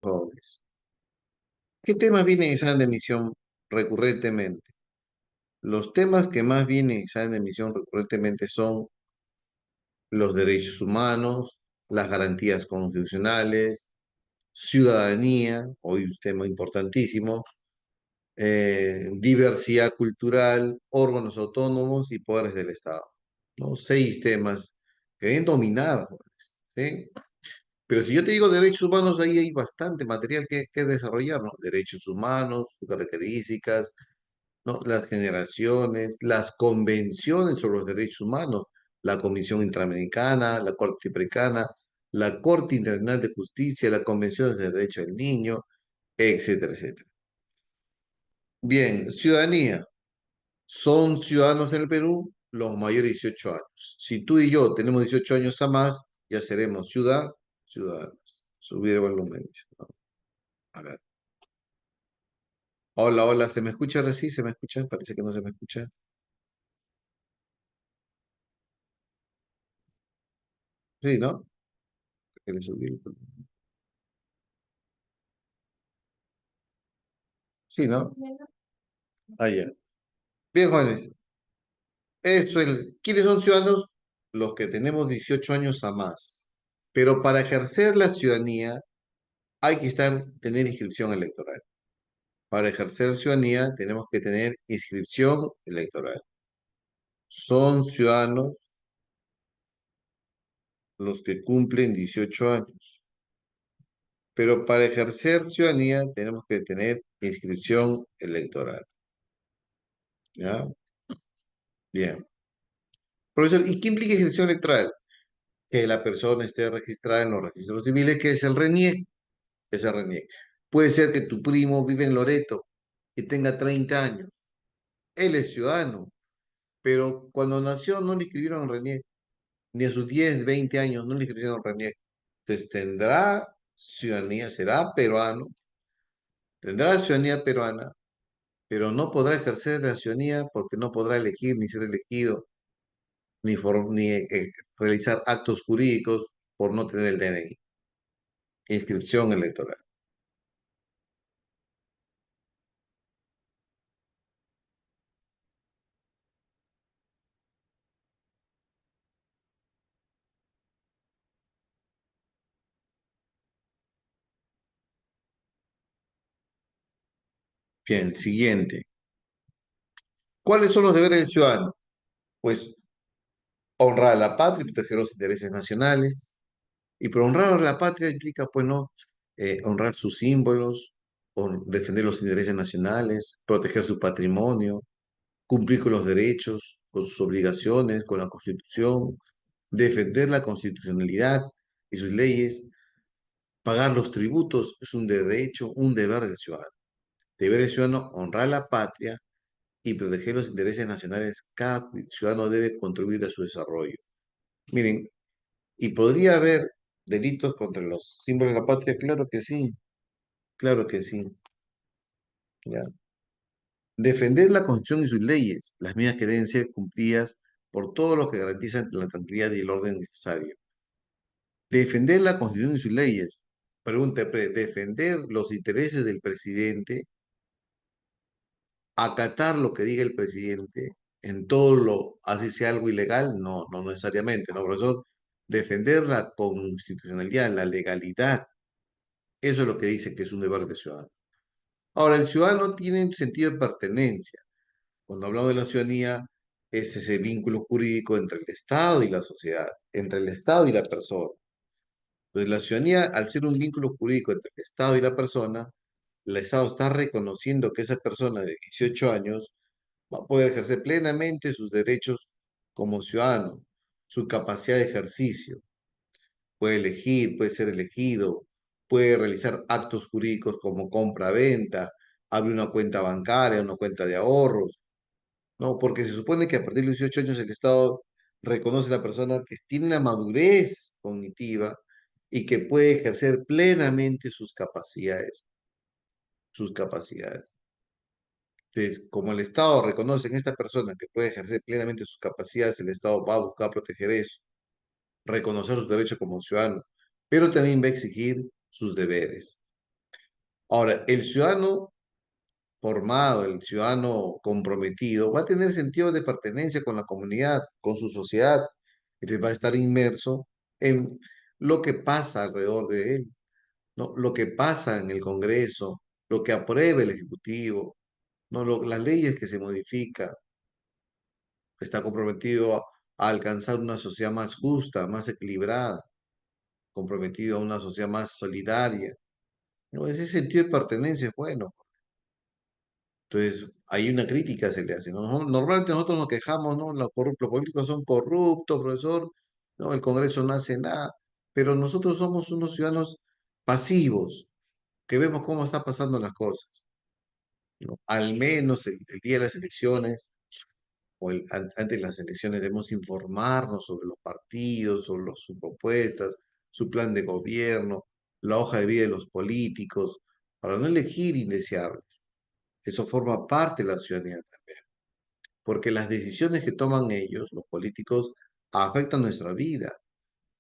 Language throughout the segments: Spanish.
jóvenes. ¿Qué temas vienen en examen de admisión recurrentemente? Los temas que más vienen en examen de admisión recurrentemente son los derechos humanos, las garantías constitucionales, ciudadanía, hoy un tema importantísimo, diversidad cultural, órganos autónomos y poderes del Estado, ¿no? Seis temas que deben dominar, jóvenes, ¿sí? Pero si yo te digo derechos humanos, ahí hay bastante material que desarrollar, ¿no? Derechos humanos, sus características, ¿no? Las generaciones, las convenciones sobre los derechos humanos, la Comisión Interamericana, la Corte Interamericana, la Corte Internacional de Justicia, la Convención de Derechos del Niño, etcétera, etcétera. Bien, ciudadanía. Son ciudadanos en el Perú los mayores de 18 años. Si tú y yo tenemos 18 años a más, ya seremos ciudadanos. Subir el volumen. ¿No? A ver. Hola, hola, ¿se me escucha recién? ¿Se me escucha? Parece que no se me escucha. Sí, ¿no? Que le subí el volumen. Sí, ¿no? Ah, ya. Bien, jóvenes. Eso es. ¿Quiénes son ciudadanos? Los que tenemos 18 años a más. Pero para ejercer la ciudadanía hay que tener inscripción electoral. Para ejercer ciudadanía tenemos que tener inscripción electoral. Son ciudadanos los que cumplen 18 años. Pero para ejercer ciudadanía tenemos que tener inscripción electoral. ¿Ya? Bien. Profesor, ¿y qué implica inscripción electoral? Que la persona esté registrada en los registros civiles, que es el RENIEC. Es el RENIEC. Puede ser que tu primo vive en Loreto y tenga 30 años. Él es ciudadano, pero cuando nació no le inscribieron en RENIEC. Ni a sus 10, 20 años no le inscribieron en RENIEC. Entonces tendrá ciudadanía, será peruano, tendrá ciudadanía peruana, pero no podrá ejercer la ciudadanía porque no podrá elegir ni ser elegido, ni realizar actos jurídicos por no tener el DNI. Inscripción electoral. Bien, siguiente. ¿Cuáles son los deberes del ciudadano? Pues honrar a la patria y proteger los intereses nacionales. Y por honrar a la patria implica, pues, no, honrar sus símbolos, defender los intereses nacionales, proteger su patrimonio, cumplir con los derechos, con sus obligaciones, con la Constitución, defender la constitucionalidad y sus leyes, pagar los tributos es un derecho, un deber del ciudadano. Deber del ciudadano honrar la patria y proteger los intereses nacionales. Cada ciudadano debe contribuir a su desarrollo. Miren, ¿y podría haber delitos contra los símbolos de la patria? Claro que sí. ¿Ya? Defender la Constitución y sus leyes, las mismas que deben ser cumplidas por todos los que garantizan la tranquilidad y el orden necesario. Defender la Constitución y sus leyes. Pregunta, defender los intereses del presidente, acatar lo que diga el presidente en todo lo, así sea algo ilegal, no, no necesariamente, ¿no, profesor? Defender la constitucionalidad, la legalidad, eso es lo que dice que es un deber de ciudadano. Ahora, el ciudadano tiene un sentido de pertenencia. Cuando hablamos de la ciudadanía, es ese vínculo jurídico entre el Estado y la sociedad, entre el Estado y la persona. Entonces, la ciudadanía, al ser un vínculo jurídico entre el Estado y la persona, el Estado está reconociendo que esa persona de 18 años va a poder ejercer plenamente sus derechos como ciudadano, su capacidad de ejercicio. Puede elegir, puede ser elegido, puede realizar actos jurídicos como compra-venta, abrir una cuenta bancaria, una cuenta de ahorros, ¿no? Porque se supone que a partir de los 18 años el Estado reconoce a la persona que tiene una madurez cognitiva y que puede ejercer plenamente sus capacidades, sus capacidades. Entonces, como el Estado reconoce en esta persona que puede ejercer plenamente sus capacidades, el Estado va a buscar proteger eso, reconocer sus derechos como ciudadano, pero también va a exigir sus deberes. Ahora, el ciudadano formado, el ciudadano comprometido, va a tener sentido de pertenencia con la comunidad, con su sociedad, y va a estar inmerso en lo que pasa alrededor de él, ¿no? Lo que pasa en el Congreso, lo que aprueba el Ejecutivo, ¿no? Las leyes que se modifican. Está comprometido a alcanzar una sociedad más justa, más equilibrada, comprometido a una sociedad más solidaria. ¿No? Ese sentido de pertenencia es bueno. Entonces, hay una crítica se le hace, ¿no? Normalmente nosotros nos quejamos, ¿no? Los políticos son corruptos, profesor, ¿no? El Congreso no hace nada, pero nosotros somos unos ciudadanos pasivos, que vemos cómo están pasando las cosas, ¿no? Al menos el día de las elecciones antes de las elecciones debemos informarnos sobre los partidos, sobre sus propuestas, su plan de gobierno, la hoja de vida de los políticos, para no elegir indeseables. Eso forma parte de la ciudadanía también, porque las decisiones que toman ellos, los políticos, afectan nuestra vida.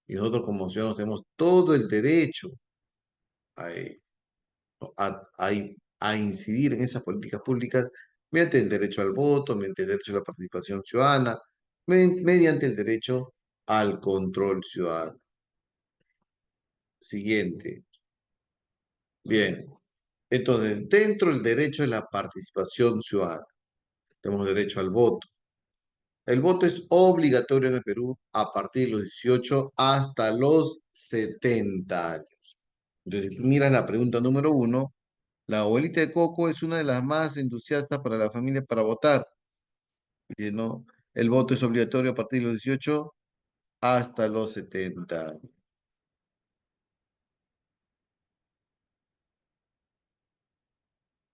Y nosotros como ciudadanos tenemos todo el derecho a, a incidir en esas políticas públicas mediante el derecho al voto, mediante el derecho a la participación ciudadana, mediante el derecho al control ciudadano. Siguiente. Bien. Entonces, dentro del derecho de la participación ciudadana, tenemos derecho al voto. El voto es obligatorio en el Perú a partir de los 18 hasta los 70 años. Entonces, si tú miras la pregunta número uno, la abuelita de Coco es una de las más entusiastas para la familia para votar. Dice, no, el voto es obligatorio a partir de los 18 hasta los 70 años.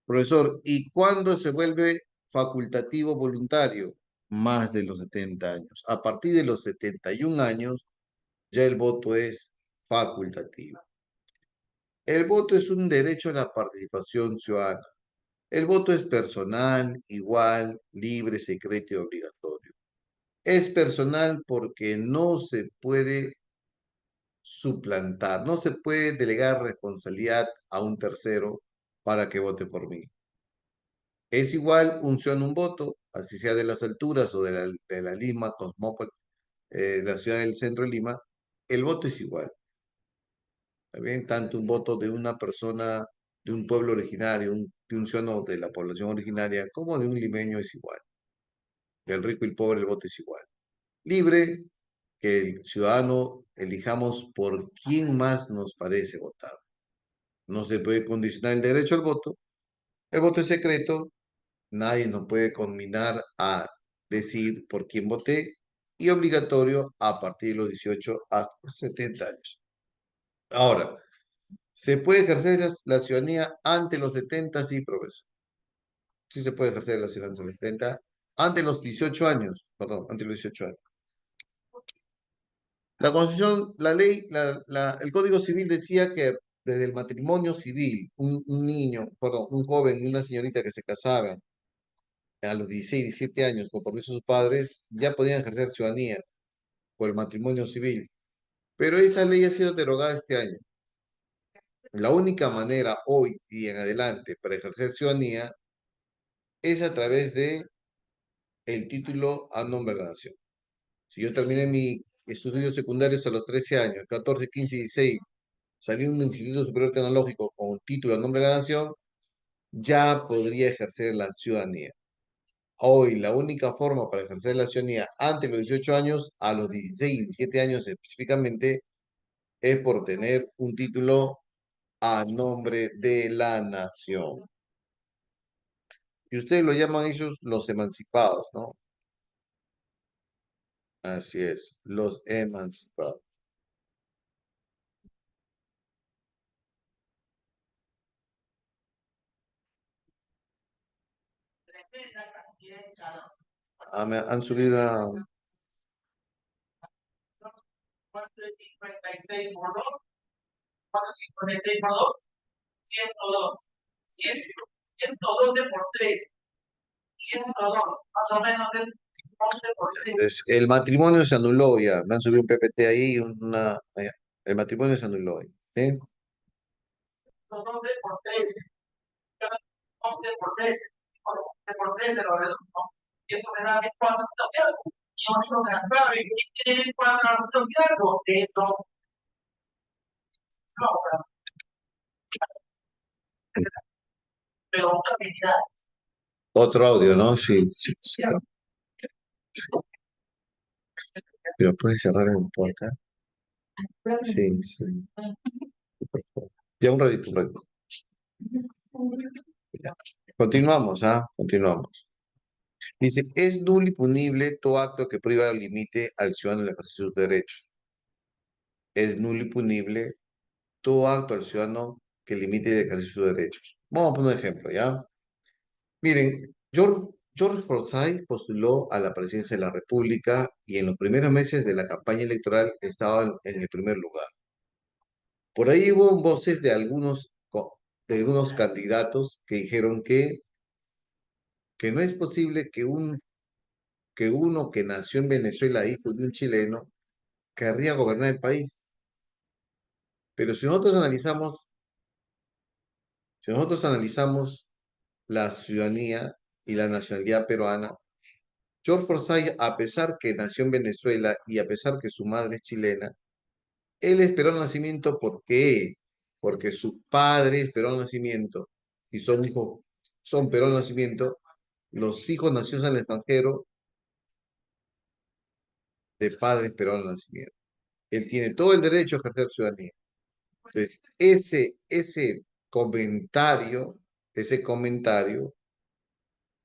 Profesor, ¿y cuándo se vuelve facultativo voluntario? Más de los 70 años. A partir de los 71 años, ya el voto es facultativo. El voto es un derecho a la participación ciudadana. El voto es personal, igual, libre, secreto y obligatorio. Es personal porque no se puede suplantar, no se puede delegar responsabilidad a un tercero para que vote por mí. Es igual un ciudadano un voto, así sea de las alturas o de la Lima, Cosmópolis, la ciudad del centro de Lima, el voto es igual. ¿Está bien? Tanto un voto de una persona de un pueblo originario, de un ciudadano de la población originaria, como de un limeño es igual. Del rico y el pobre el voto es igual. Libre, que el ciudadano elijamos por quién más nos parece votar. No se puede condicionar el derecho al voto. El voto es secreto. Nadie nos puede conminar a decir por quién voté. Y obligatorio a partir de los 18 hasta los 70 años. Ahora, ¿se puede ejercer la ciudadanía ante los 70? Sí, profesor. Sí se puede ejercer la ciudadanía ante los 70. Ante los 18 años. Perdón, ante los 18 años. La Constitución, la ley, el Código Civil decía que desde el matrimonio civil, un niño, perdón, un joven y una señorita que se casaban a los 16, 17 años con permiso de sus padres, ya podían ejercer ciudadanía por el matrimonio civil. Pero esa ley ha sido derogada este año. La única manera hoy y en adelante para ejercer ciudadanía es a través de el título a nombre de la nación. Si yo terminé mis estudios secundarios a los 13 años, 14, 15, 16, salí de un instituto superior tecnológico con un título a nombre de la nación, ya podría ejercer la ciudadanía. Hoy, la única forma para ejercer la ciudadanía antes de los 18 años, a los 16 y 17 años específicamente, es por tener un título a nombre de la nación. Y ustedes lo llaman ellos los emancipados, ¿no? Así es, los emancipados. Ah, han subido a... El matrimonio se anuló ya. Me han subido un PPT ahí, el matrimonio se anuló. ¿Sí? 12 por 13, 11 por 13, 11 por 13 lo reduzco. Y eso me da 4 algo. Y yo digo, claro, ¿qué tiene 4 algo? Esto, no, pero habilidad. Otro audio, ¿no? Sí, sí, sí. Pero puedes cerrar en puerta. Sí, sí. Ya un ratito, un ratito. Continuamos, ¿ah? Continuamos. Dice, es nulo y punible todo acto que priva o limite al ciudadano el ejercicio de sus derechos. Es nulo y punible todo acto al ciudadano que limite el ejercicio de sus derechos. Vamos a poner un ejemplo, ¿ya? Miren, George Forsyth postuló a la presidencia de la República y en los primeros meses de la campaña electoral estaba en el primer lugar. Por ahí hubo voces de algunos candidatos que dijeron que no es posible que uno que nació en Venezuela, hijo de un chileno, querría gobernar el país. Pero si nosotros analizamos la ciudadanía y la nacionalidad peruana, George Forsyth, a pesar que nació en Venezuela y a pesar que su madre es chilena, él esperó el nacimiento porque su padre esperó el nacimiento y son Perón al nacimiento, los hijos nacidos en el extranjero de padres Perón al nacimiento. Él tiene todo el derecho a ejercer ciudadanía. Entonces, comentario, ese comentario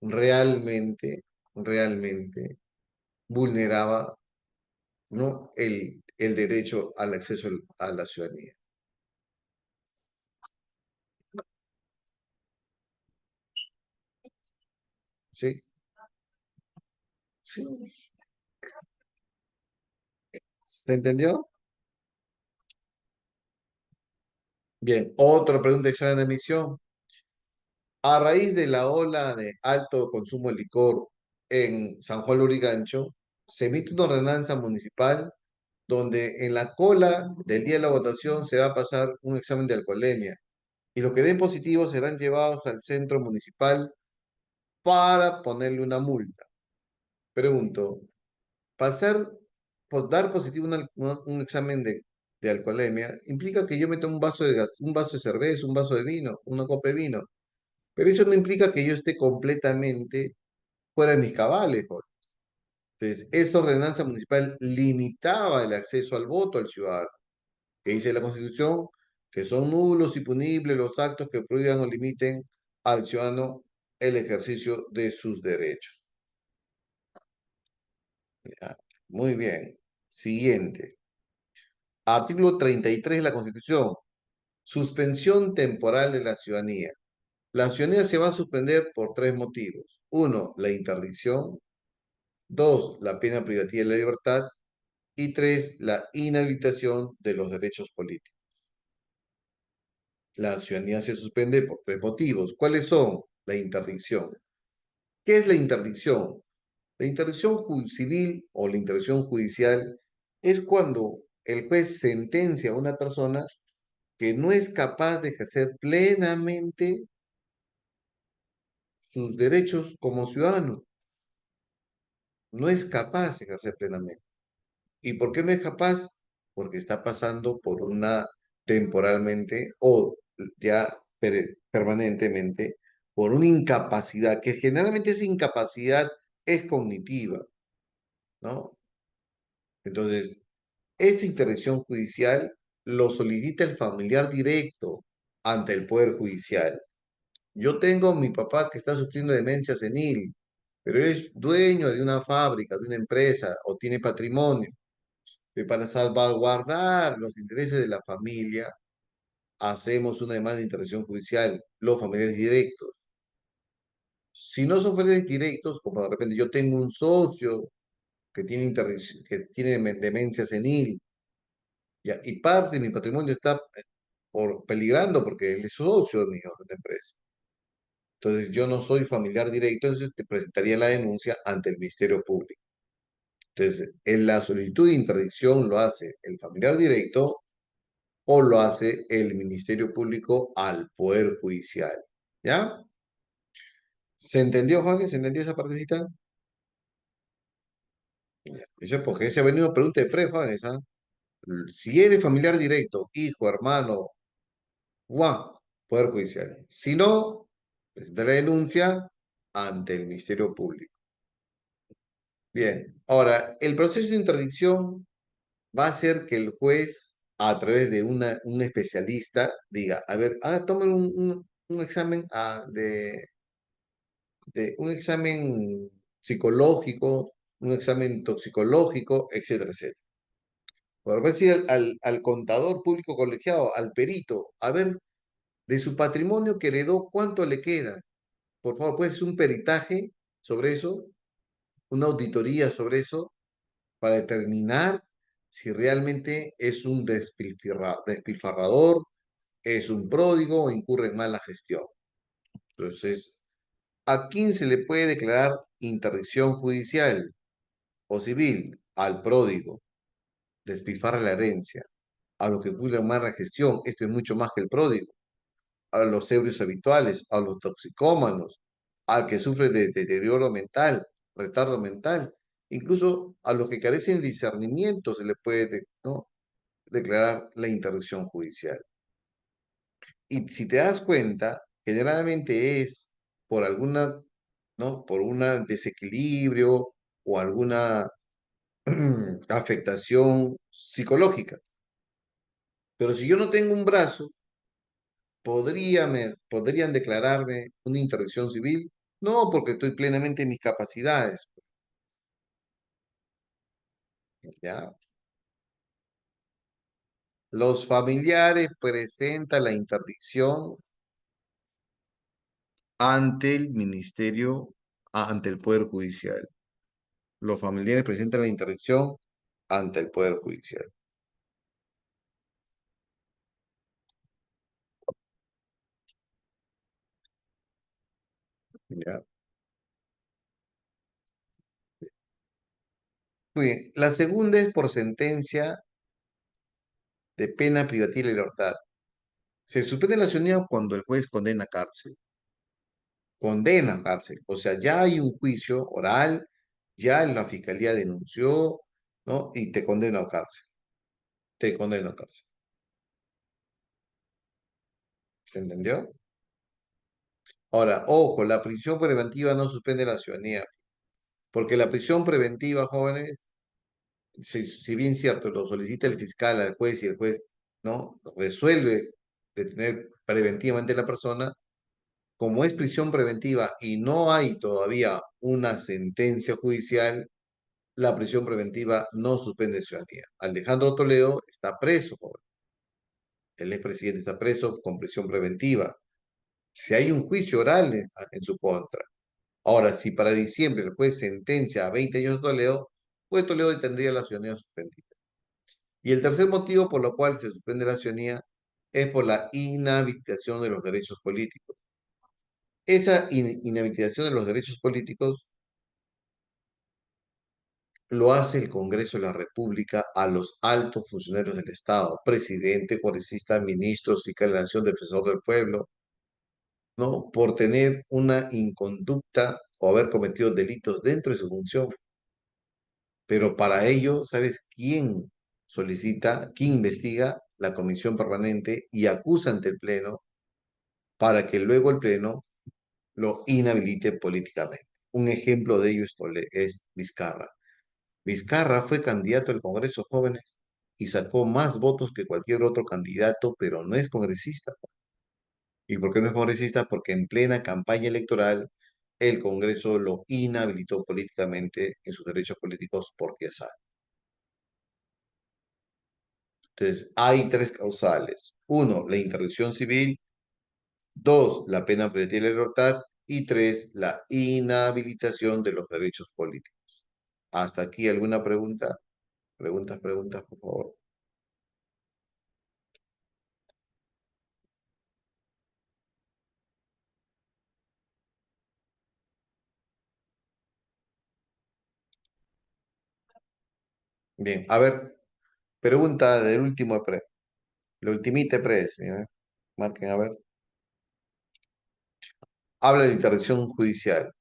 realmente vulneraba, ¿no? el derecho al acceso a la ciudadanía. ¿Sí? ¿Sí? ¿Se entendió? Bien, otra pregunta de examen de admisión. A raíz de la ola de alto consumo de licor en San Juan Lurigancho, se emite una ordenanza municipal donde en la cola del día de la votación se va a pasar un examen de alcoholemia y los que den positivo serán llevados al centro municipal para ponerle una multa. Pregunto, pasar, dar positivo un examen de alcoholemia implica que yo me tomo un vaso de cerveza, un vaso de vino, una copa de vino, pero eso no implica que yo esté completamente fuera de mis cabales, pues. Entonces, esta ordenanza municipal limitaba el acceso al voto al ciudadano, que dice la Constitución que son nulos y punibles los actos que prohíban o limiten al ciudadano el ejercicio de sus derechos. Ya, muy bien. Siguiente. Artículo 33 de la Constitución. Suspensión temporal de la ciudadanía. La ciudadanía se va a suspender por 3 motivos. Uno, la interdicción. Dos, la pena privativa de la libertad. Y tres, la inhabilitación de los derechos políticos. La ciudadanía se suspende por 3 motivos. ¿Cuáles son? La interdicción. ¿Qué es la interdicción? La interdicción civil o la interdicción judicial es cuando el juez sentencia a una persona que no es capaz de ejercer plenamente sus derechos como ciudadano. No es capaz de ejercer plenamente. ¿Y por qué no es capaz? Porque está pasando por una temporalmente o ya permanentemente por una incapacidad, que generalmente esa incapacidad es cognitiva, ¿no? Entonces, esta intervención judicial lo solicita el familiar directo ante el Poder Judicial. Yo tengo a mi papá que está sufriendo demencia senil, pero él es dueño de una fábrica, de una empresa o tiene patrimonio. Y para salvaguardar los intereses de la familia, hacemos una demanda de intervención judicial, los familiares directos. Si no son familiares directos, como de repente yo tengo un socio que tiene demencia senil, ya, y parte de mi patrimonio está peligrando porque él es socio mío de la empresa. Entonces yo no soy familiar directo, entonces te presentaría la denuncia ante el Ministerio Público. Entonces, en la solicitud de interdicción lo hace el familiar directo o lo hace el Ministerio Público al Poder Judicial. ¿Ya? ¿Se entendió, Jorge? ¿Se entendió esa partecita? Ya. Eso es porque se ha venido pregunta de Fred, jóvenes, ¿ah? Si eres familiar directo, hijo, hermano, Juan, Poder Judicial. Si no, presentar la denuncia ante el Ministerio Público. Bien, ahora, el proceso de interdicción va a ser que el juez, a través de un especialista, diga, a ver, tomen un examen de un examen psicológico, un examen toxicológico, etcétera, etcétera. Por decir al contador público colegiado, al perito, a ver, de su patrimonio que heredó, ¿cuánto le queda? Por favor, puede ser un peritaje sobre eso, una auditoría sobre eso, para determinar si realmente es un despilfarrador, es un pródigo o incurre en mala gestión. Entonces, ¿a quién se le puede declarar interdicción judicial o civil? Al pródigo, despilfarra la herencia, a los que cuidan mala gestión, esto es mucho más que el pródigo, a los ebrios habituales, a los toxicómanos, al que sufre de deterioro mental, retardo mental, incluso a los que carecen de discernimiento se le puede, ¿no?, declarar la interdicción judicial. Y si te das cuenta, generalmente es por alguna, ¿no?, por un desequilibrio o alguna afectación psicológica. Pero si yo no tengo un brazo, ¿podrían declararme una interdicción civil? No, porque estoy plenamente en mis capacidades. ¿Ya? Los familiares presentan la interdicción ante el ministerio, ante el Poder Judicial. Los familiares presentan la interdicción ante el Poder Judicial. ¿Ya? Muy bien. La segunda es por sentencia de pena privativa de libertad. Se suspende la acción cuando el juez condena a cárcel. Condena a cárcel. O sea, ya hay un juicio oral, ya la fiscalía denunció, ¿no? Y te condena a cárcel. Te condena a cárcel. ¿Se entendió? Ahora, ojo, la prisión preventiva no suspende la ciudadanía, porque la prisión preventiva, jóvenes, si bien cierto, lo solicita el fiscal al juez y el juez, ¿no?, resuelve detener preventivamente a la persona, como es prisión preventiva y no hay todavía una sentencia judicial, la prisión preventiva no suspende ciudadanía. Alejandro Toledo está preso, joven. El expresidente está preso con prisión preventiva. Si hay un juicio oral en su contra. Ahora, si para diciembre el juez sentencia a 20 años de Toledo, pues Toledo tendría la ciudadanía suspendida. Y el tercer motivo por lo cual se suspende la ciudadanía es por la inhabilitación de los derechos políticos. Esa inhabilitación de los derechos políticos lo hace el Congreso de la República a los altos funcionarios del Estado, presidente, congresista, ministros, fiscal de la Nación, defensor del pueblo, ¿no?, por tener una inconducta o haber cometido delitos dentro de su función. Pero para ello, ¿sabes quién solicita, quién investiga? La comisión permanente y acusa ante el Pleno para que luego el Pleno lo inhabilite políticamente. Un ejemplo de ello es Vizcarra. Vizcarra fue candidato al Congreso Jóvenes y sacó más votos que cualquier otro candidato, pero no es congresista. ¿Y por qué no es congresista? Porque en plena campaña electoral el Congreso lo inhabilitó políticamente en sus derechos políticos porque sabe. Entonces, hay tres causales. Uno, la interdicción civil. Dos, la pena privativa de libertad. Y tres, la inhabilitación de los derechos políticos. ¿Hasta aquí alguna pregunta? Preguntas, por favor. Bien, a ver, pregunta del último pre. Lo ultimite pres, mira, marquen a ver. Habla de interdicción judicial,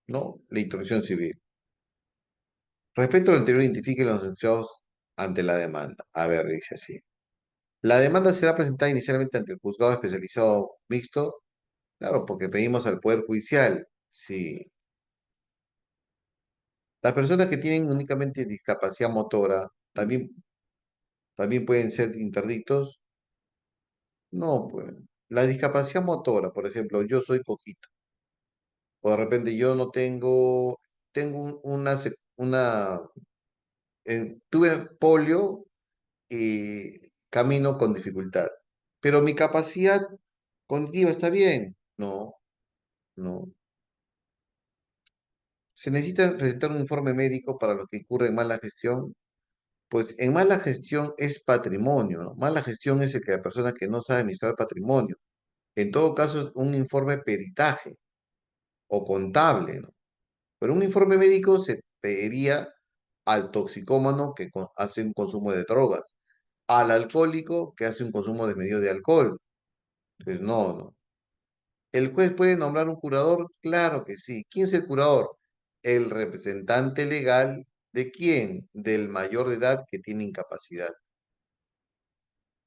¿no? La instrucción civil. Respecto a lo anterior, identifique los enunciados ante la demanda. A ver, dice así. La demanda será presentada inicialmente ante el juzgado especializado mixto. Claro, porque pedimos al Poder Judicial. Sí. Las personas que tienen únicamente discapacidad motora también pueden ser interdictos. No, pues. La discapacidad motora, por ejemplo, yo soy coquito. O de repente yo no tengo tuve polio y camino con dificultad. Pero mi capacidad cognitiva está bien. No, no. Se necesita presentar un informe médico para los que incurren en mala gestión. Pues en mala gestión es patrimonio, ¿no? Mala gestión es el que la persona que no sabe administrar patrimonio. En todo caso, es un informe peritaje o contable, ¿no? Pero un informe médico se pediría al toxicómano que hace un consumo de drogas, al alcohólico que hace un consumo desmedido de alcohol. Entonces, no, no. ¿El juez puede nombrar un curador? Claro que sí. ¿Quién es el curador? El representante legal de quién? Del mayor de edad que tiene incapacidad.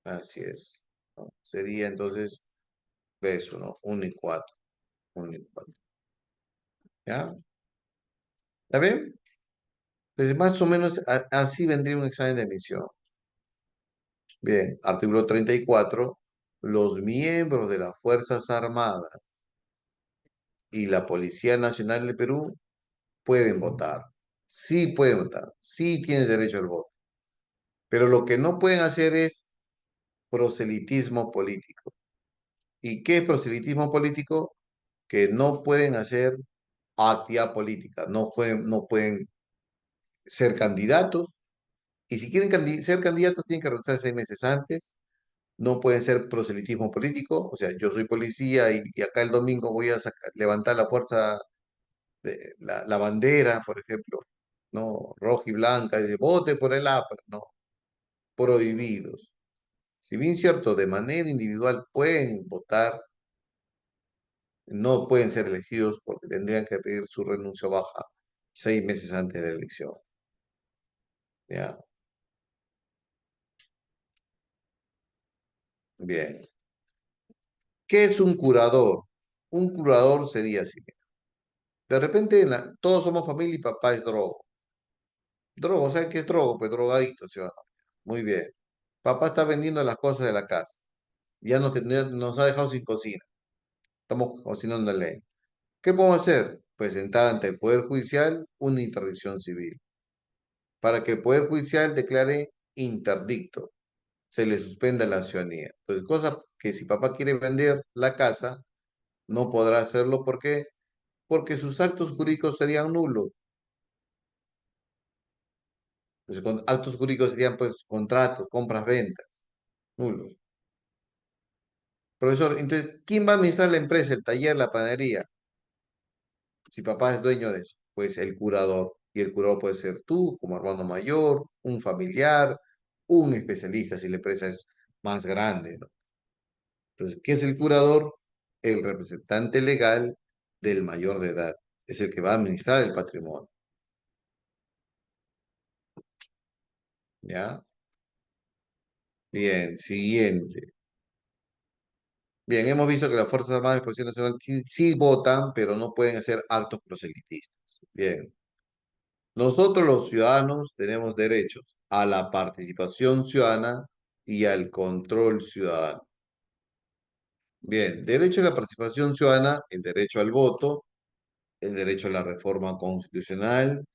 Así es, ¿no? Sería entonces eso, ¿no? 1 y 4. 1 y 4. ¿Ya? ¿Está bien? Pues más o menos así vendría un examen de admisión. Bien, artículo 34. Los miembros de las Fuerzas Armadas y la Policía Nacional del Perú pueden votar. Sí pueden votar. Sí tienen derecho al voto. Pero lo que no pueden hacer es proselitismo político. ¿Y qué es proselitismo político? Que no pueden hacer actividad política. No pueden ser candidatos. Y si quieren ser candidatos, tienen que renunciar 6 meses antes. No pueden ser proselitismo político. O sea, yo soy policía y acá el domingo voy a levantar la fuerza, la bandera, por ejemplo, ¿no? Roja y blanca, y dice, vote por el APRA. No, prohibidos. Si bien cierto, de manera individual pueden votar, no pueden ser elegidos porque tendrían que pedir su renuncia baja 6 meses antes de la elección. ¿Ya? Bien. ¿Qué es un curador? Un curador sería así. De repente todos somos familia y papá es drogo. Drogo, ¿saben qué es drogo? Pues drogadicto, ciudadano. Muy bien. Papá está vendiendo las cosas de la casa. Nos ha dejado sin cocina. Estamos cocinando en ley. ¿Qué podemos hacer? Presentar ante el Poder Judicial una interdicción civil para que el Poder Judicial declare interdicto, se le suspenda la ciudadanía. Entonces, cosa que si papá quiere vender la casa, no podrá hacerlo. ¿Por qué? Porque sus actos jurídicos serían nulos. Pues, actos jurídicos serían pues contratos, compras, ventas, nulos. Profesor, entonces, ¿quién va a administrar la empresa, el taller, la panadería? Si papá es dueño de eso, pues el curador. Y el curador puede ser tú, como hermano mayor, un familiar, un especialista, si la empresa es más grande, ¿no? Entonces, ¿qué es el curador? El representante legal del mayor de edad. Es el que va a administrar el patrimonio. ¿Ya? Bien, siguiente. Bien, hemos visto que las Fuerzas Armadas y Policía Nacional sí votan, pero no pueden hacer actos proselitistas. Bien. Nosotros los ciudadanos tenemos derechos a la participación ciudadana y al control ciudadano. Bien, derecho a la participación ciudadana, el derecho al voto, el derecho a la reforma constitucional,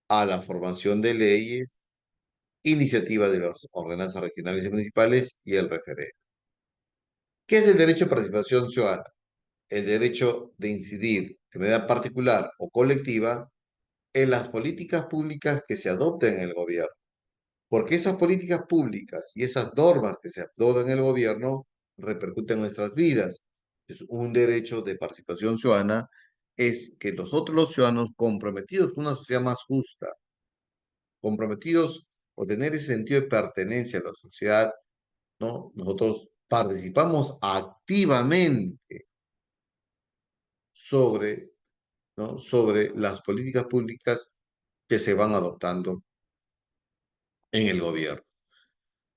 a la formación de leyes, iniciativa de las ordenanzas regionales y municipales y el referéndum. ¿Qué es el derecho a participación ciudadana? El derecho de incidir de manera particular o colectiva en las políticas públicas que se adopten en el gobierno. Porque esas políticas públicas y esas normas que se adoptan en el gobierno repercuten en nuestras vidas. Es un derecho de participación ciudadana, es que nosotros los ciudadanos comprometidos con una sociedad más justa, comprometidos por tener ese sentido de pertenencia a la sociedad, ¿no? Nosotros participamos activamente sobre, ¿no? sobre las políticas públicas que se van adoptando en el gobierno.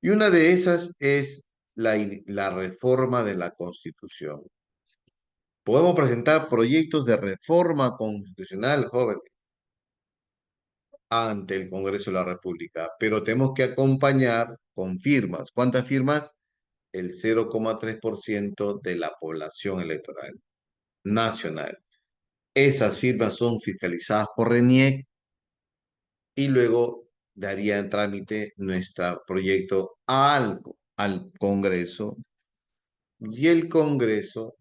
Y una de esas es la reforma de la Constitución. Podemos presentar proyectos de reforma constitucional, jóvenes, ante el Congreso de la República, pero tenemos que acompañar con firmas. ¿Cuántas firmas? El 0,3% de la población electoral nacional. Esas firmas son fiscalizadas por RENIEC y luego daría en trámite nuestro proyecto al Congreso y el Congreso,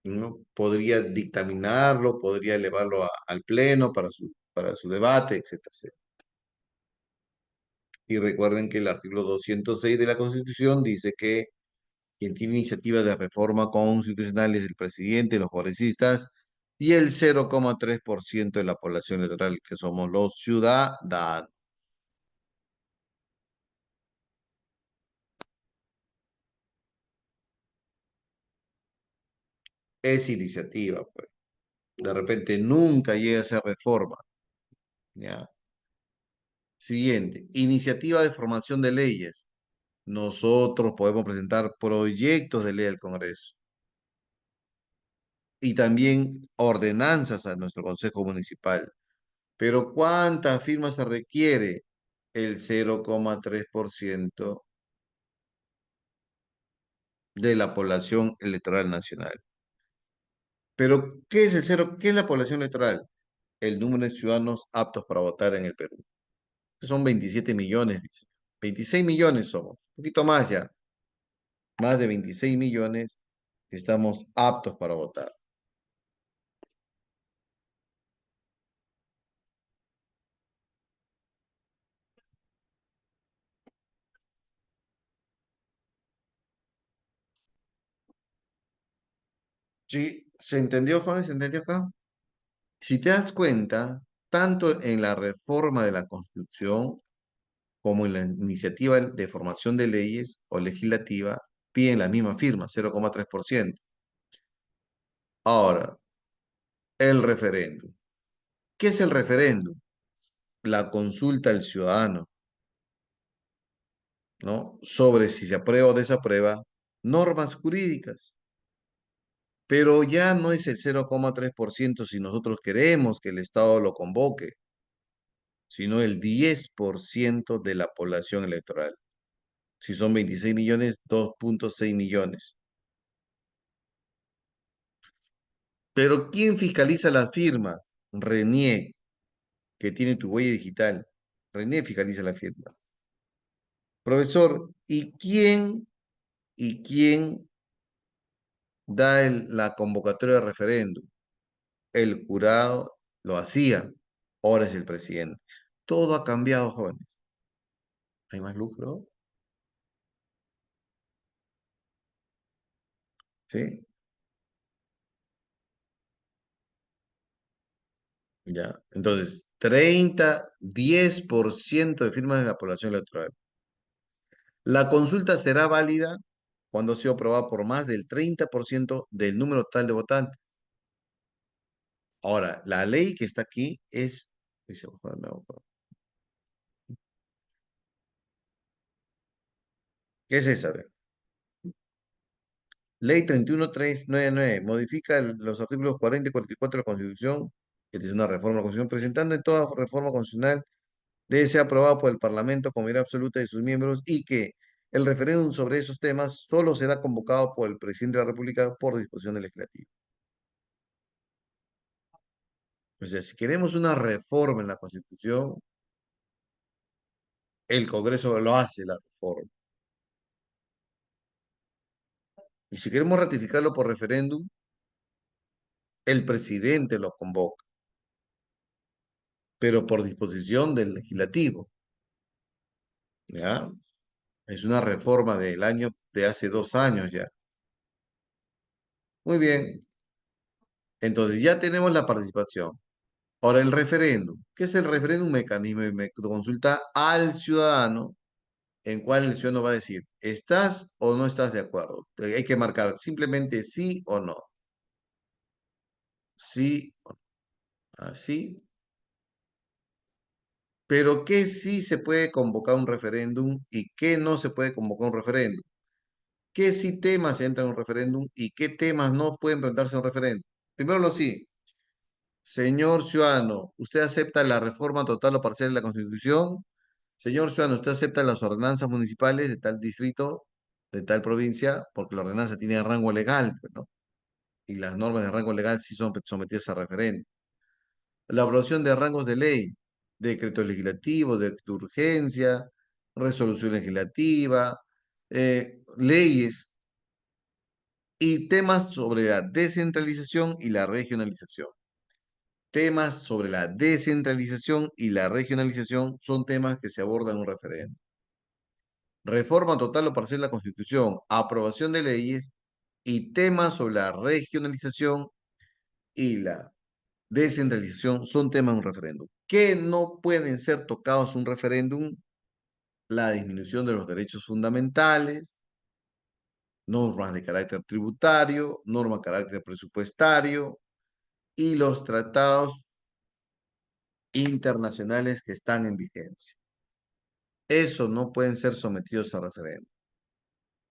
¿no? podría dictaminarlo, podría elevarlo al Pleno para su debate, etcétera, etcétera. Y recuerden que el artículo 206 de la Constitución dice que quien tiene iniciativa de reforma constitucional es el presidente, los congresistas y el 0,3% de la población electoral, que somos los ciudadanos. Es iniciativa, pues. De repente nunca llega a ser reforma. ¿Ya? Siguiente, iniciativa de formación de leyes. Nosotros podemos presentar proyectos de ley al Congreso y también ordenanzas a nuestro Consejo Municipal. Pero ¿cuántas firmas se requiere? El 0,3% de la población electoral nacional. Pero, ¿qué es el cero? ¿Qué es la población electoral? El número de ciudadanos aptos para votar en el Perú. Son 27 millones, dice. 26 millones somos, un poquito más ya. Más de 26 millones estamos aptos para votar. ¿Sí? ¿Se entendió, Juan? ¿Se entendió acá? Si te das cuenta, tanto en la reforma de la Constitución como en la iniciativa de formación de leyes o legislativa, piden la misma firma, 0,3%. Ahora, el referéndum. ¿Qué es el referéndum? La consulta al ciudadano, ¿no? Sobre si se aprueba o desaprueba normas jurídicas. Pero ya no es el 0,3% si nosotros queremos que el Estado lo convoque, sino el 10% de la población electoral. Si son 26 millones, 2,6 millones. Pero ¿quién fiscaliza las firmas? RENIEC, que tiene tu huella digital. RENIEC fiscaliza la firma. Profesor, ¿y quién da la convocatoria de referéndum? El jurado lo hacía, ahora es el presidente. Todo ha cambiado, jóvenes. ¿Hay más lucro? ¿Sí? Ya. Entonces, 10% de firmas de la población electoral. La consulta será válida cuando sea aprobada por más del 30% del número total de votantes. Ahora, la ley que está aquí es... ¿Qué es esa? A ver. Ley 31399 modifica los artículos 40 y 44 de la Constitución, que es una reforma de la Constitución, presentando en toda reforma constitucional debe ser aprobada por el Parlamento con mayoría absoluta de sus miembros y que el referéndum sobre esos temas solo será convocado por el presidente de la República por disposición del legislativo. O sea, si queremos una reforma en la Constitución, el Congreso lo hace la reforma. Y si queremos ratificarlo por referéndum, el presidente lo convoca, pero por disposición del legislativo. ¿Ya? Es una reforma de hace 2 años ya. Muy bien. Entonces ya tenemos la participación. Ahora el referéndum. ¿Qué es el referéndum? Un mecanismo de consulta al ciudadano en cual el ciudadano va a decir, ¿estás o no estás de acuerdo? Hay que marcar simplemente sí o no. Sí, así. Pero ¿qué sí se puede convocar un referéndum y qué no se puede convocar un referéndum? ¿Qué sí temas entran en un referéndum y qué temas no pueden presentarse en un referéndum? Primero lo sí. Señor ciudadano, ¿usted acepta la reforma total o parcial de la Constitución? Señor ciudadano, ¿usted acepta las ordenanzas municipales de tal distrito, de tal provincia? Porque la ordenanza tiene rango legal, pues, ¿no? Y las normas de rango legal sí son sometidas a referéndum. La aprobación de rangos de ley, decreto legislativo, decreto de urgencia, resolución legislativa, leyes y temas sobre la descentralización y la regionalización. Temas sobre la descentralización y la regionalización son temas que se abordan en un referéndum. Reforma total o parcial de la Constitución, aprobación de leyes y temas sobre la regionalización y la descentralización son temas de un referéndum. ¿Qué no pueden ser tocados en un referéndum? La disminución de los derechos fundamentales, normas de carácter tributario, normas de carácter presupuestario y los tratados internacionales que están en vigencia. Eso no pueden ser sometidos a referéndum.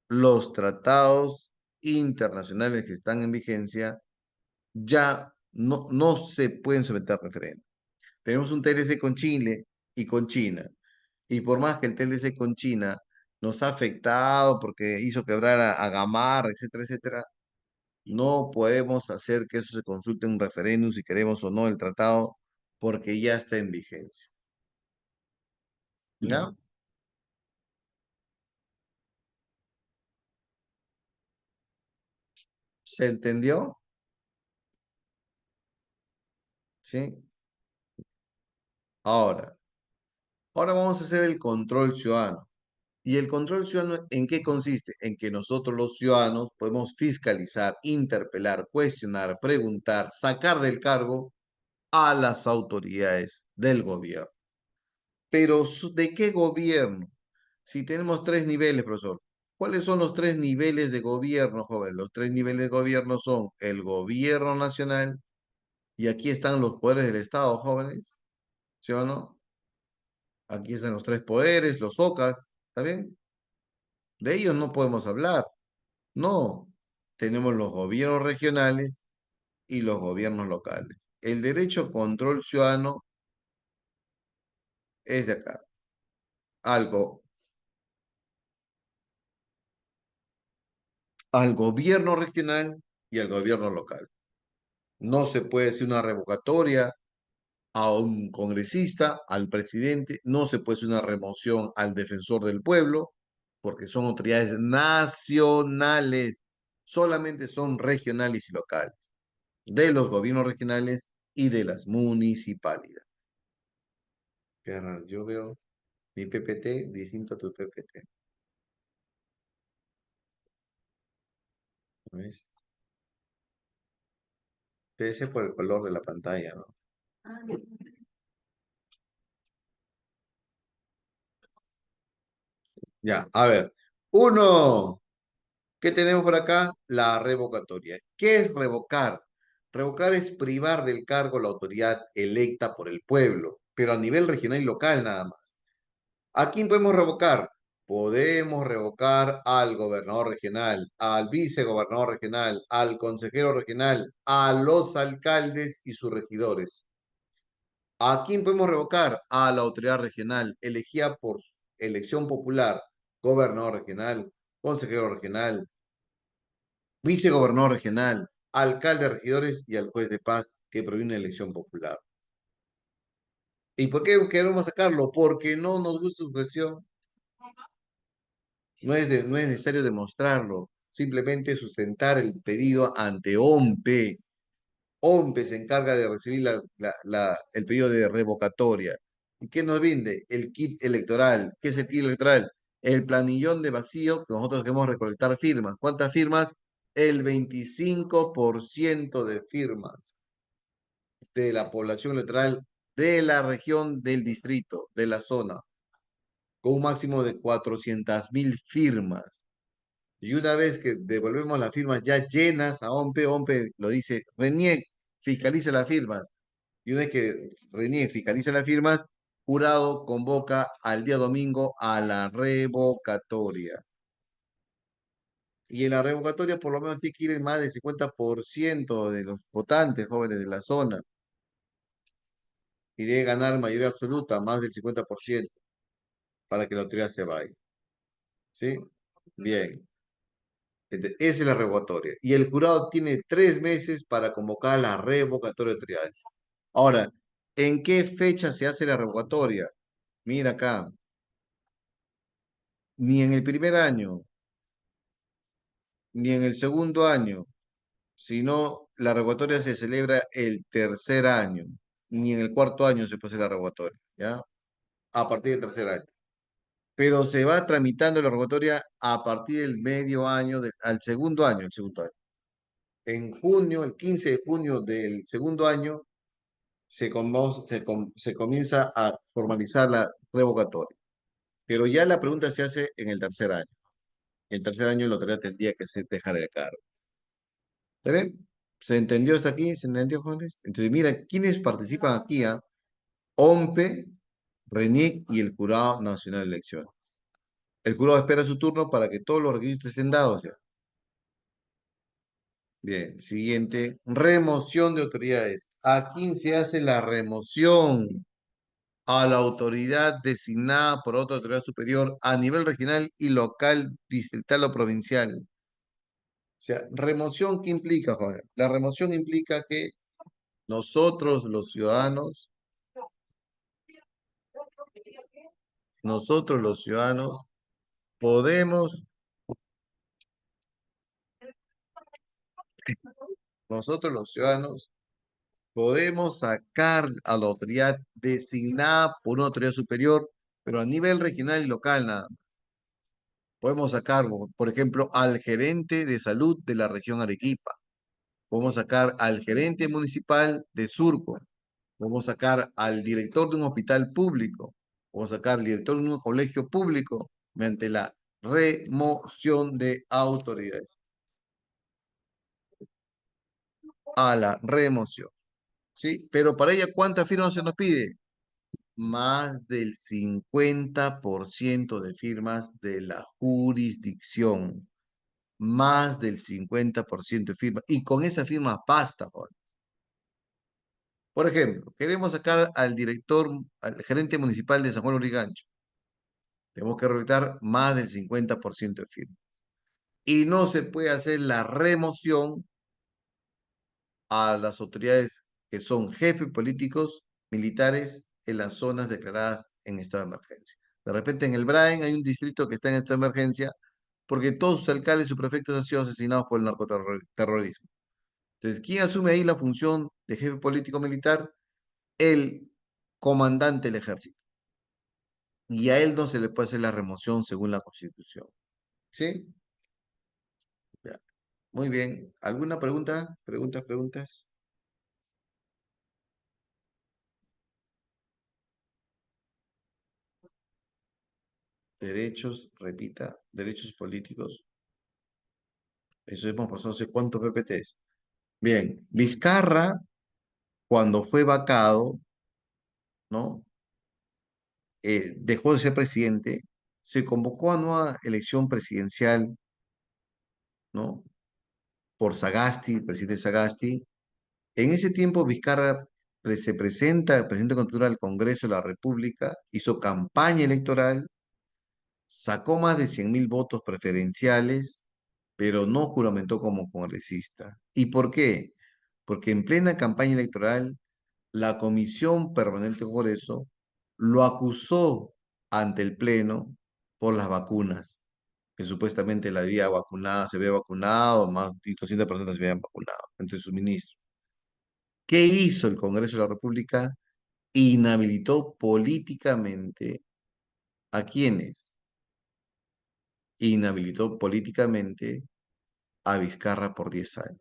Los tratados internacionales que están en vigencia ya no se pueden someter a referéndum. Tenemos un TLC con Chile y con China. Y por más que el TLC con China nos ha afectado porque hizo quebrar a Gamarra, etcétera, etcétera, no podemos hacer que eso se consulte en un referéndum si queremos o no el tratado porque ya está en vigencia. ¿Ya? ¿Se entendió? ¿Sí? Ahora, ahora vamos a hacer el control ciudadano. ¿Y el control ciudadano en qué consiste? En que nosotros los ciudadanos podemos fiscalizar, interpelar, cuestionar, preguntar, sacar del cargo a las autoridades del gobierno. Pero ¿de qué gobierno? Si tenemos tres niveles, profesor. ¿Cuáles son los tres niveles de gobierno, joven? Los tres niveles de gobierno son el gobierno nacional, y aquí están los poderes del Estado, jóvenes, ¿sí o no? Aquí están los tres poderes, los OCAS, ¿está bien? De ellos no podemos hablar. No, tenemos los gobiernos regionales y los gobiernos locales. El derecho a control ciudadano es de acá, algo al gobierno regional y al gobierno local. No se puede decir una revocatoria a un congresista, al presidente, no se puede hacer una remoción al defensor del pueblo, porque son autoridades nacionales, solamente son regionales y locales, de los gobiernos regionales y de las municipalidades. Qué raro, yo veo mi PPT distinto a tu PPT. ¿Ves? Debe ser por el color de la pantalla, ¿no? Ya, a ver. Uno. ¿Qué tenemos por acá? La revocatoria. ¿Qué es revocar? Revocar es privar del cargo la autoridad electa por el pueblo, pero a nivel regional y local nada más. ¿A quién podemos revocar? Podemos revocar al gobernador regional, al vicegobernador regional, al consejero regional, a los alcaldes y sus regidores. ¿A quién podemos revocar? A la autoridad regional, elegida por elección popular, gobernador regional, consejero regional, vicegobernador regional, alcalde de regidores y al juez de paz que proviene de elección popular. ¿Y por qué queremos sacarlo? Porque no nos gusta su gestión. No es necesario demostrarlo. Simplemente sustentar el pedido ante OMPE. OMPE se encarga de recibir el pedido de revocatoria. ¿Y qué nos vende? El kit electoral. ¿Qué es el kit electoral? El planillón de vacío que nosotros queremos recolectar firmas. ¿Cuántas firmas? El 25% de firmas de la población electoral de la región, del distrito, de la zona. con un máximo de 400.000 firmas. Y una vez que devolvemos las firmas ya llenas a OMPE, OMPE lo dice, RENIEC fiscaliza las firmas. Y una vez que RENIEC fiscaliza las firmas, jurado convoca al día domingo a la revocatoria. Y en la revocatoria por lo menos tiene que ir más del 50% de los votantes jóvenes de la zona. Y debe ganar mayoría absoluta, más del 50%, para que la autoridad se vaya. ¿Sí? Bien. Esa es la revocatoria. Y el jurado tiene 3 meses para convocar la revocatoria de autoridades. Ahora, ¿en qué fecha se hace la revocatoria? Mira acá, ni en el primer año, ni en el segundo año, sino la revocatoria se celebra el tercer año, ni en el cuarto año se puede hacer la revocatoria, ¿ya? A partir del tercer año. Pero se va tramitando la revocatoria a partir del medio año, al segundo año, el segundo año. En junio, el 15 de junio del segundo año, se comienza a formalizar la revocatoria. Pero ya la pregunta se hace en el tercer año. En el tercer año la autoridad tendría que dejar el cargo. ¿Está bien? ¿Se entendió hasta aquí? ¿Se entendió, jóvenes? Entonces, mira, ¿quiénes participan aquí? OMPE, RENIEC y el Jurado Nacional de Elecciones. El jurado espera su turno para que todos los requisitos estén dados ya. Bien, siguiente. Remoción de autoridades. ¿A quién se hace la remoción? A la autoridad designada por otra autoridad superior a nivel regional y local, distrital o provincial. O sea, remoción, ¿qué implica, Juan? La remoción implica que nosotros, los ciudadanos, podemos, nosotros los ciudadanos, podemos sacar a la autoridad designada por una autoridad superior, pero a nivel regional y local nada más. Podemos sacar, por ejemplo, al gerente de salud de la región Arequipa. Podemos sacar al gerente municipal de Surco. Podemos sacar al director de un hospital público. Podemos sacar al director de un colegio público mediante la remoción de autoridades. A la remoción. ¿Sí? Pero para ella, ¿cuántas firmas se nos pide? Más del 50% de firmas de la jurisdicción. Más del 50% de firmas. Y con esa firma basta, Juan. Por ejemplo, queremos sacar al gerente municipal de San Juan Lurigancho. Tenemos que recolectar más del 50% de firmas. Y no se puede hacer la remoción a las autoridades que son jefes políticos, militares, en las zonas declaradas en estado de emergencia. De repente en el Brain hay un distrito que está en estado de emergencia porque todos sus alcaldes y sus prefectos han sido asesinados por el narcoterrorismo. Entonces, ¿quién asume ahí la función de jefe político militar? El comandante del ejército. Y a él no se le puede hacer la remoción según la Constitución. ¿Sí? Ya. Muy bien. ¿Alguna pregunta? ¿Preguntas? Derechos, repita, derechos políticos. Eso hemos pasado hace cuántos PPTs. Bien, Vizcarra, cuando fue vacado, ¿no? Dejó de ser presidente, se convocó a nueva elección presidencial, ¿no? Por Sagasti, presidente Sagasti. En ese tiempo, Vizcarra se presenta, presidente constitucional al Congreso de la República, hizo campaña electoral, sacó más de 100.000 votos preferenciales, pero no juramentó como congresista. ¿Y por qué? Porque en plena campaña electoral, la Comisión Permanente del Congreso lo acusó ante el Pleno por las vacunas, que supuestamente la había vacunado, se había vacunado, más de 200 personas se habían vacunado entre sus ministros. ¿Qué hizo el Congreso de la República? Inhabilitó políticamente a quienes. Inhabilitó políticamente a Vizcarra por 10 años.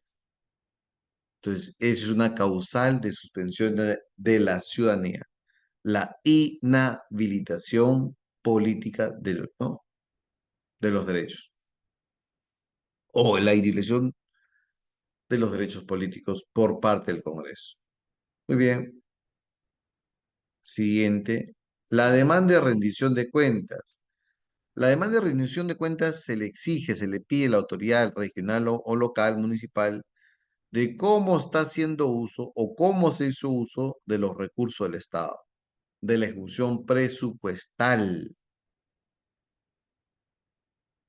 Entonces, esa es una causal de suspensión de la ciudadanía. La inhabilitación política ¿no? de los derechos o la individualización de los derechos políticos por parte del Congreso. Muy bien. Siguiente. La demanda de rendición de cuentas. La demanda de rendición de cuentas se le exige, se le pide a la autoridad regional o local, municipal, de cómo está haciendo uso o cómo se hizo uso de los recursos del Estado, de la ejecución presupuestal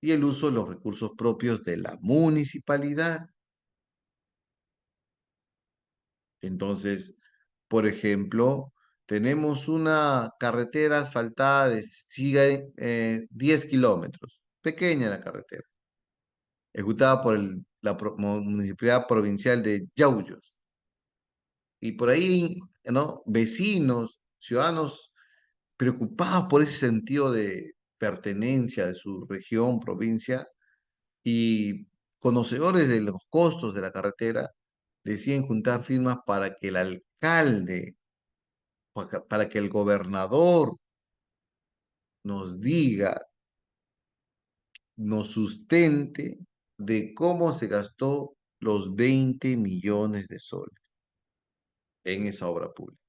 y el uso de los recursos propios de la municipalidad. Entonces, por ejemplo, tenemos una carretera asfaltada de 10 kilómetros, pequeña la carretera, ejecutada por la Municipalidad Provincial de Yauyos. Y por ahí, ¿no? Vecinos, ciudadanos preocupados por ese sentido de pertenencia de su región, provincia, y conocedores de los costos de la carretera, deciden juntar firmas para que el alcalde, para que el gobernador nos diga, nos sustente de cómo se gastó los 20 millones de soles en esa obra pública.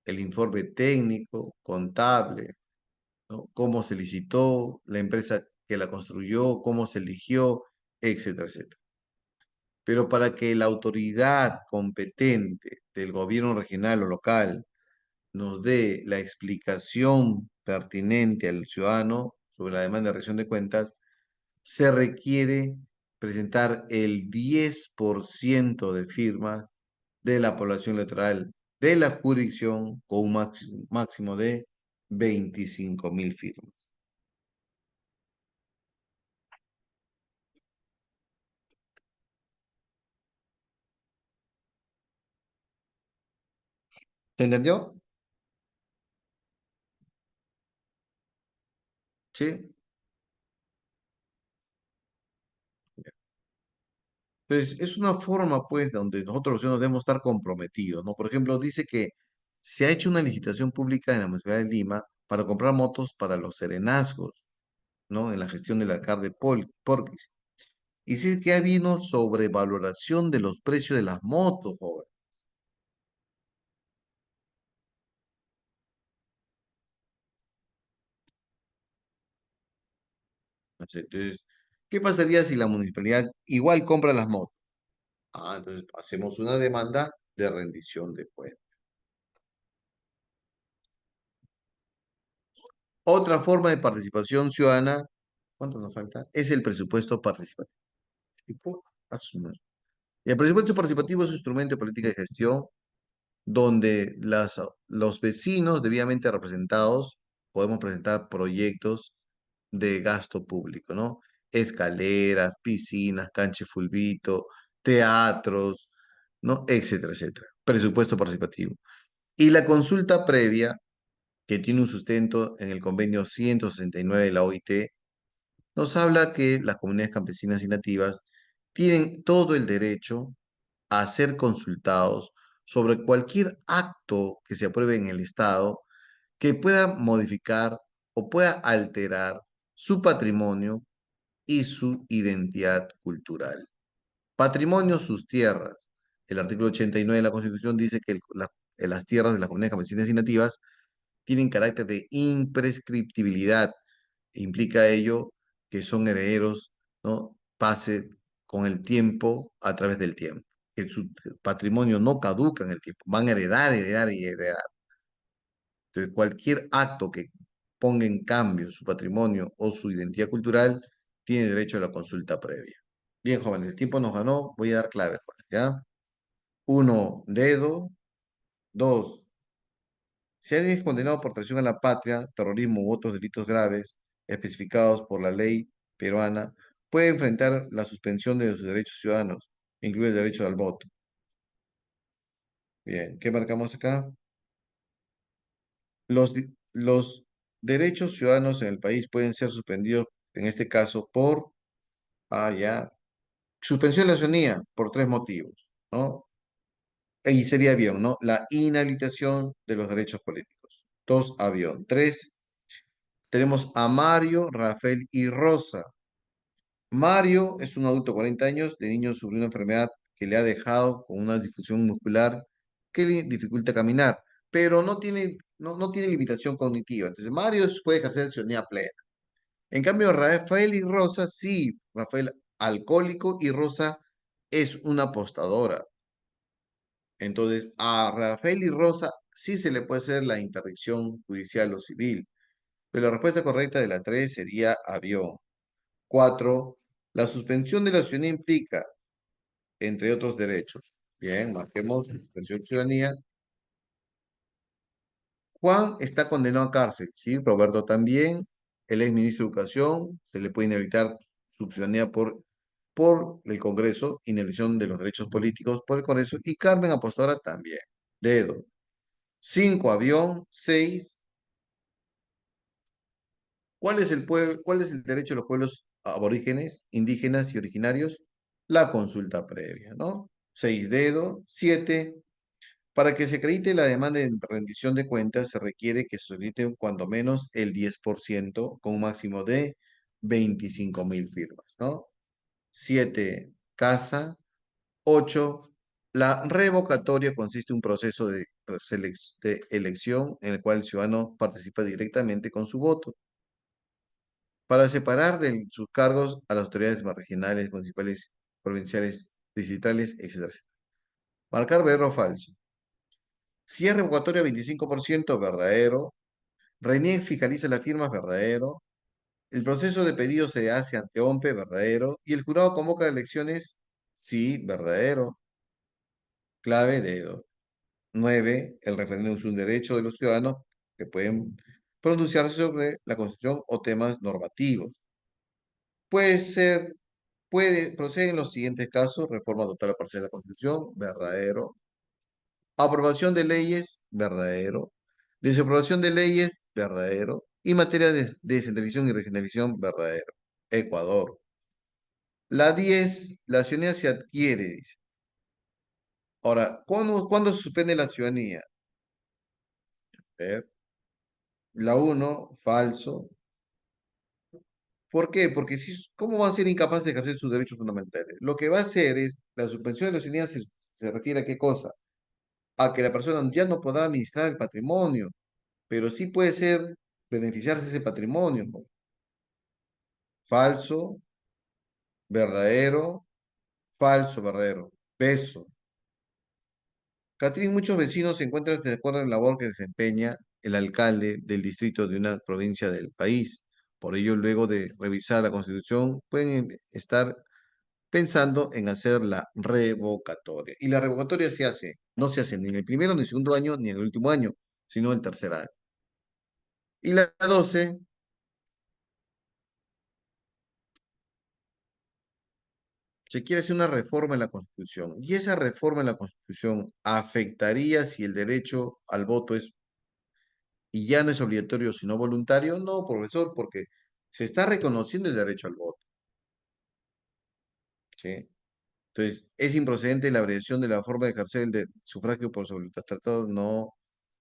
El informe técnico, contable, ¿no? Cómo se licitó, la empresa que la construyó, cómo se eligió, etcétera, etcétera. Pero para que la autoridad competente del gobierno regional o local nos dé la explicación pertinente al ciudadano sobre la demanda de rendición de cuentas, se requiere presentar el 10% de firmas de la población electoral de la jurisdicción con un máximo de 25.000 firmas. ¿Se entendió? Sí. Entonces, es una forma, pues, donde nosotros los ciudadanos debemos estar comprometidos, ¿no? Por ejemplo, dice que se ha hecho una licitación pública en la Municipalidad de Lima para comprar motos para los serenazgos, ¿no? En la gestión del alcalde Porquis. Y dice que ha habido sobrevaloración de los precios de las motos, joven. Entonces, ¿qué pasaría si la municipalidad igual compra las motos? Ah, entonces hacemos una demanda de rendición de cuentas. Otra forma de participación ciudadana, ¿cuánto nos falta? Es el presupuesto participativo. Asumir. Y el presupuesto participativo es un instrumento de política de gestión donde los vecinos debidamente representados podemos presentar proyectos de gasto público, ¿no? Escaleras, piscinas, cancha de fulbito, teatros, ¿no? Etcétera, etcétera. Presupuesto participativo. Y la consulta previa, que tiene un sustento en el convenio 169 de la OIT, nos habla que las comunidades campesinas y nativas tienen todo el derecho a ser consultados sobre cualquier acto que se apruebe en el Estado que pueda modificar o pueda alterar su patrimonio y su identidad cultural. Patrimonio, sus tierras. El artículo 89 de la Constitución dice que las tierras de las comunidades campesinas y nativas tienen carácter de imprescriptibilidad. Implica ello que son herederos, ¿no? Pase con el tiempo a través del tiempo. Que su patrimonio no caduca en el tiempo. Van a heredar, heredar y heredar. Entonces, cualquier acto que ponga en cambio su patrimonio o su identidad cultural tiene derecho a la consulta previa. Bien, jóvenes, el tiempo nos ganó. Voy a dar claves, jóvenes, ¿ya? Uno, dedo. Dos, si alguien es condenado por traición a la patria, terrorismo u otros delitos graves especificados por la ley peruana, puede enfrentar la suspensión de sus derechos ciudadanos, incluido el derecho al voto. Bien, ¿qué marcamos acá? Los derechos ciudadanos en el país pueden ser suspendidos, en este caso, ya, suspensión de la ciudadanía por tres motivos, ¿no? Y sería avión, ¿no? La inhabilitación de los derechos políticos. Dos, avión. Tres, Tenemos a Mario, Rafael y Rosa. Mario es un adulto de 40 años, de niño sufrió una enfermedad que le ha dejado con una disfunción muscular que le dificulta caminar, pero no tiene limitación cognitiva. Entonces, Mario puede ejercer ciudadanía plena. En cambio, Rafael y Rosa, sí, Rafael alcohólico y Rosa es una apostadora. Entonces, a Rafael y Rosa sí se le puede hacer la interdicción judicial o civil, pero la respuesta correcta de la 3 sería avión. 4. La suspensión de la ciudadanía implica, entre otros derechos. Bien, marquemos suspensión de ciudadanía. Juan está condenado a cárcel, ¿sí? Roberto también. El ex ministro de Educación, se le puede inhabilitar su ciudadanía por el Congreso, inhibición de los derechos políticos por el Congreso, y Carmen Apostadora también. Dedo. 5, avión. 6. ¿Cuál es el derecho de los pueblos aborígenes, indígenas y originarios? La consulta previa, ¿no? 6, dedo. 7. Para que se acredite la demanda de rendición de cuentas, se requiere que se solicite cuando menos el 10% con un máximo de 25.000 firmas, ¿no? 7, casa. 8, la revocatoria consiste en un proceso de elección en el cual el ciudadano participa directamente con su voto para separar de sus cargos a las autoridades más regionales, municipales, provinciales, distritales, etc. Marcar verdadero o falso. Si es revocatoria 25%, verdadero. RENIEC fiscaliza las firmas, verdadero. El proceso de pedido se hace ante OMPE, verdadero. Y el jurado convoca elecciones, sí, verdadero. Clave, dedo. 9. El referéndum es un derecho de los ciudadanos que pueden pronunciarse sobre la Constitución o temas normativos. Puede ser, proceder en los siguientes casos: reforma total o parcial de la Constitución, verdadero. Aprobación de leyes, verdadero. Desaprobación de leyes, verdadero. Y materia de descentralización y regionalización, verdadero. Ecuador. La 10, la ciudadanía se adquiere, dice. Ahora, ¿cuándo se suspende la ciudadanía? A ver, la 1, falso. ¿Por qué? Porque si, ¿cómo van a ser incapaces de ejercer sus derechos fundamentales? Lo que va a hacer es, la suspensión de la ciudadanía se refiere a qué cosa? A que la persona ya no podrá administrar el patrimonio, pero sí puede ser beneficiarse de ese patrimonio, ¿no? Falso, verdadero, falso, verdadero. Peso. Catrín, muchos vecinos se encuentran de acuerdo en la labor que desempeña el alcalde del distrito de una provincia del país. Por ello, luego de revisar la Constitución, pueden estar pensando en hacer la revocatoria. Y la revocatoria no se hace ni en el primero, ni en el segundo año, ni en el último año, sino en el tercer año. Y la 12, se quiere hacer una reforma en la Constitución. Y esa reforma en la Constitución afectaría si el derecho al voto es, y ya no es obligatorio, sino voluntario. No, profesor, porque se está reconociendo el derecho al voto, ¿sí? Entonces, ¿es improcedente la abreviación de la forma de ejercer el sufragio por sobre los tratados? No,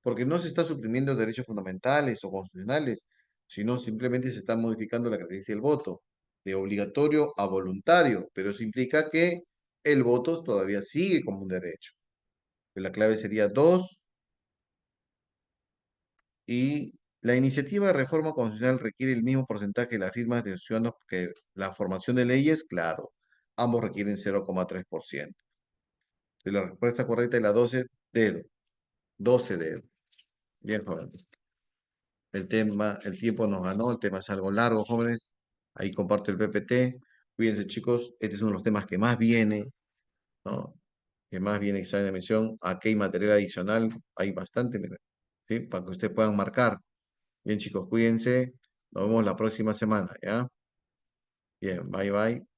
porque no se está suprimiendo derechos fundamentales o constitucionales, sino simplemente se está modificando la característica del voto, de obligatorio a voluntario, pero eso implica que el voto todavía sigue como un derecho. La clave sería 2, y la iniciativa de reforma constitucional requiere el mismo porcentaje de las firmas de los ciudadanos que la formación de leyes, claro, ambos requieren 0,3%. La respuesta correcta es la 12, dedo. 12 dedos. Bien, jóvenes. El tiempo nos ganó, el tema es algo largo, jóvenes. Ahí comparto el PPT. Cuídense, chicos. Este es uno de los temas que más viene, ¿no? Que más viene examen de mención. Aquí hay material adicional, hay bastante, miren, ¿sí? Para que ustedes puedan marcar. Bien, chicos, cuídense. Nos vemos la próxima semana, ¿ya? Bien, bye, bye.